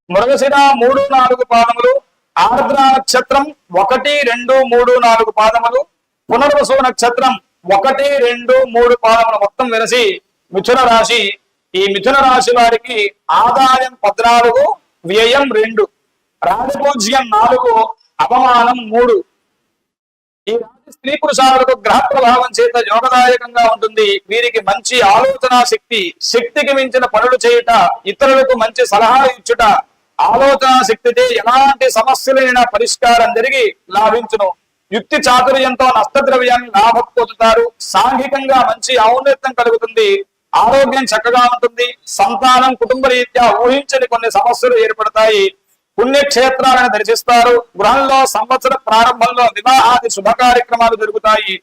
మృగశిర 3, 4 పాదములు, ఆర్ద్ర నక్షత్రం 1, 2, 3, 4 పాదములు, పునర్వసు నక్షత్రం 1, 2, 3 పాదములు మొత్తం వెలసి మిథున రాశి. ఈ మిథున రాశి వారికి ఆదాయం 14, వ్యయం 2, రాజపూజ్యం 4, అవమానం 3. ఈ రాశి స్త్రీ పురుషాలకు గ్రహ ప్రభావం చేత యోగదాయకంగా ఉంటుంది. వీరికి మంచి ఆలోచన శక్తి, శక్తికి మించిన పనులు చేయుట, ఇతరులకు మంచి సలహాలు ఇచ్చుట, ఆలోచన శక్తితో ఎలాంటి సమస్యలైనా పరిష్కారం జరిగి లాభించును. యుక్తి చాతుర్యంతో నష్టద్రవ్యాన్ని లాభం పొందుతారు. సాంఘికంగా మంచి ఔన్నత్యం కలుగుతుంది. ఆరోగ్యం చక్కగా ఉంటుంది. సంతానం కుటుంబ రీత్యా ఊహించని కొన్ని సమస్యలు ఏర్పడతాయి. పుణ్యక్షేత్రాలను దర్శిస్తారు. గృహంలో సంవత్సర ప్రారంభంలో వివాహాది శుభ కార్యక్రమాలు జరుగుతాయి.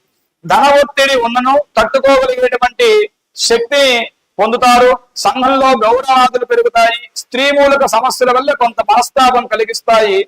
ధన ఒత్తిడి ఉన్నను తట్టుకోగలిగేటువంటి శక్తిని పొందుతారు. సంఘంలో గౌరవాదులు పెరుగుతాయి. స్త్రీ మూలక సమస్యల వల్ల కొంత మనస్తాపం కలిగిస్తాయి.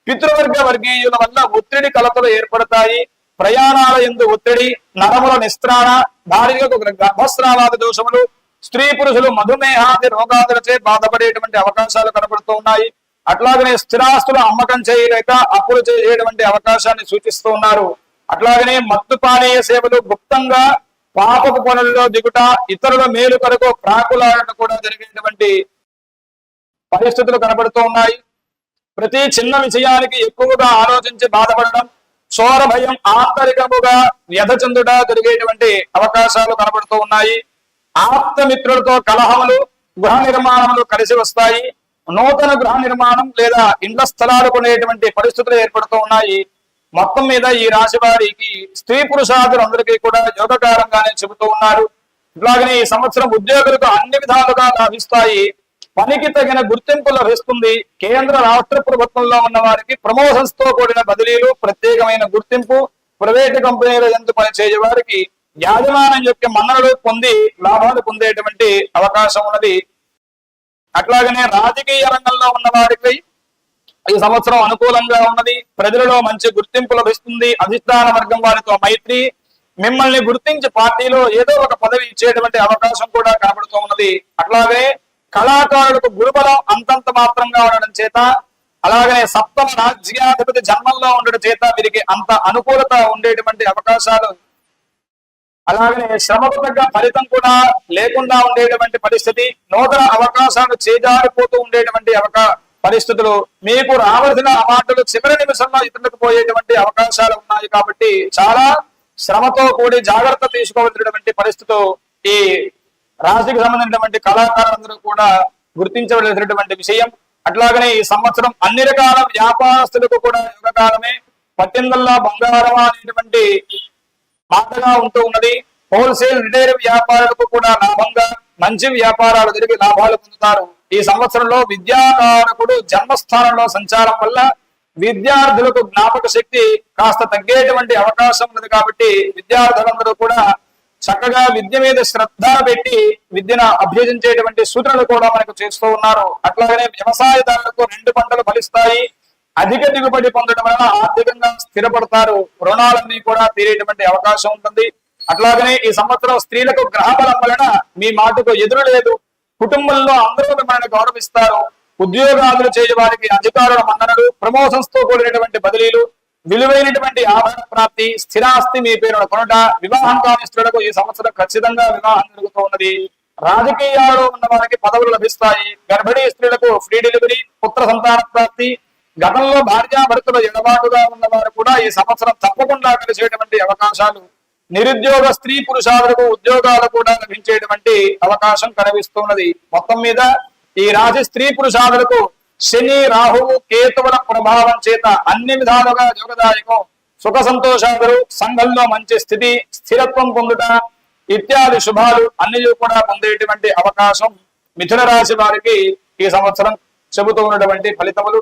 పితృవర్గ వర్గీయుల వల్ల ఒత్తిడి కలతలు ఏర్పడతాయి. ప్రయాణాల యందు ఒత్తిడి, నరముల నిస్త్రాణ, భార్యకు గర్భస్రావాద దోషములు, స్త్రీ పురుషులు మధుమేహాది రోగాదులచే బాధపడేటువంటి అవకాశాలు కనబడుతూ ఉన్నాయి. అట్లాగనే స్థిరాస్తుల అమ్మకం చేయలేక అప్పులు చేయటువంటి అవకాశాన్ని సూచిస్తూ ఉన్నారు. అట్లాగనే మత్తు పానీయ సేవలు, గుప్తంగా పాపపు పనుల్లో దిగుట, ఇతరుల మేలు కొరకు ప్రాకులాడట కూడా జరిగేటువంటి పరిస్థితులు కనబడుతూ ఉన్నాయి. ప్రతి చిన్న విషయానికి ఎక్కువగా ఆలోచించి బాధపడడం, చోర భయం, ఆంతరికముగా వ్యధ చెందుట జరిగేటువంటి అవకాశాలు కనబడుతూ ఉన్నాయి. ఆప్తమిత్రులతో కలహములు, గృహ నిర్మాణములు కలిసి వస్తాయి. నూతన గృహ నిర్మాణం లేదా ఇండ్ల స్థలాలు కొనేటువంటి పరిస్థితులు ఏర్పడుతూ ఉన్నాయి. మొత్తం మీద ఈ రాశి వారికి స్త్రీ పురుషాదులందరికీ కూడా యోగకారంగానే చెబుతూ ఉన్నారు. ఇట్లాగనే ఈ సంవత్సరం ఉద్యోగులకు అన్ని విధాలుగా లాభిస్తాయి. పనికి తగిన గుర్తింపు లభిస్తుంది. కేంద్ర రాష్ట్ర ప్రభుత్వంలో ఉన్న వారికి ప్రమోషన్స్ తో కూడిన బదిలీలు, ప్రత్యేకమైన గుర్తింపు, ప్రైవేటు కంపెనీల యందు పనిచేసే వారికి యాజమాన్యం యొక్క మన్ననలు పొంది లాభాలు పొందేటువంటి అవకాశం ఉన్నది. అట్లాగనే రాజకీయ రంగంలో ఉన్న వారికి ఈ సంవత్సరం అనుకూలంగా ఉన్నది. ప్రజలలో మంచి గుర్తింపు లభిస్తుంది. అధిష్టాన వర్గం వారితో మైత్రి, మిమ్మల్ని గుర్తించి పార్టీలో ఏదో ఒక పదవి ఇచ్చేటువంటి అవకాశం కూడా కనబడుతూ ఉన్నది. అట్లాగే కళాకారులకు గురుబలం అంతంత మాత్రంగా ఉండడం చేత, అలాగనే సప్తమ రాజ్యాధిపతి జన్మంలో ఉండడం చేత వీరికి అంత అనుకూలత ఉండేటువంటి అవకాశాలు, అలాగనే శ్రమకు తగ్గ ఫలితం కూడా లేకుండా ఉండేటువంటి పరిస్థితి, నూతన అవకాశాలు చేజారిపోతూ ఉండేటువంటి పరిస్థితులు, మీకు రావాల్సిన అవార్డులు చివరి నిమిషంలో ఇతరులకు పోయేటువంటి అవకాశాలు ఉన్నాయి. కాబట్టి చాలా శ్రమతో కూడి జాగ్రత్త తీసుకోవాల్సినటువంటి పరిస్థితులు ఈ రాశికి సంబంధించినటువంటి కళాకారులందరూ కూడా గుర్తించవలసినటువంటి విషయం. అట్లాగనే ఈ సంవత్సరం అన్ని రకాల వ్యాపారస్తులకు కూడా యుగకాలమే. పట్టిందల్లా బంగారం అనేటువంటి మాటగా ఉంటూ ఉన్నది. హోల్సేల్ రిటైల్ వ్యాపారులకు కూడా లాభంగా మంచి వ్యాపారాలు జరిగి లాభాలు పొందుతారు. ఈ సంవత్సరంలో విద్యాకారకుడు జన్మస్థానంలో సంచారం వల్ల విద్యార్థులకు జ్ఞాపక శక్తి కాస్త తగ్గేటువంటి అవకాశం ఉన్నది. కాబట్టి విద్యార్థులందరూ కూడా చక్కగా విద్య మీద శ్రద్ధ పెట్టి విద్యను అభ్యసించేటువంటి సూచనలు కూడా మనకు చేస్తూ ఉన్నారు. అట్లాగనే వ్యవసాయదారులకు 2 పంటలు ఫలిస్తాయి. అధిక దిగుబడి పొందడం వలన ఆర్థికంగా స్థిరపడతారు. రుణాలన్నీ కూడా తీరేటువంటి అవకాశం ఉంటుంది. అట్లాగనే ఈ సంవత్సరం స్త్రీలకు గ్రహ బలం వలన మీ మాటకు ఎదురు లేదు. కుటుంబంలో అందరూ మిమ్మల్ని గౌరవిస్తారు. ఉద్యోగాదులు చేయే వారికి అధికారుల మన్ననలు, ప్రమోషన్స్ తో కూడినటువంటి బదిలీలు, విలువైనటువంటి ఆభరణ ప్రాప్తి, స్థిరాస్తి మీ పేరున కొనుట, వివాహం కాని స్త్రీలకు ఈ సంవత్సరం ఖచ్చితంగా వివాహం జరుగుతూ ఉన్నది. రాజకీయాల్లో ఉన్న వారికి పదవులు లభిస్తాయి. గర్భిణీ స్త్రీలకు ఫ్రీ డెలివరీ, పుత్ర సంతాన ప్రాప్తి, గతంలో భార్యాభర్తలు ఎడబాటుగా ఉన్న వారు కూడా ఈ సంవత్సరం తప్పకుండా కలిసేటువంటి అవకాశాలు, నిరుద్యోగ స్త్రీ పురుషాలకు ఉద్యోగాలు కూడా లభించేటువంటి అవకాశం కనిపిస్తున్నది. మొత్తం మీద ఈ రాశి స్త్రీ పురుషాలకు శని, రాహువు, కేతువుల ప్రభావం చేత అన్ని విధాలుగా యోగదాయకం. సుఖ సంతోషాలు, సంఘంలో మంచి స్థితి, స్థిరత్వం పొందుట ఇత్యాది శుభాలు అన్ని కూడా పొందేటువంటి అవకాశం మిథున రాశి వారికి ఈ సంవత్సరం చెబుతూ ఉన్నటువంటి ఫలితములు.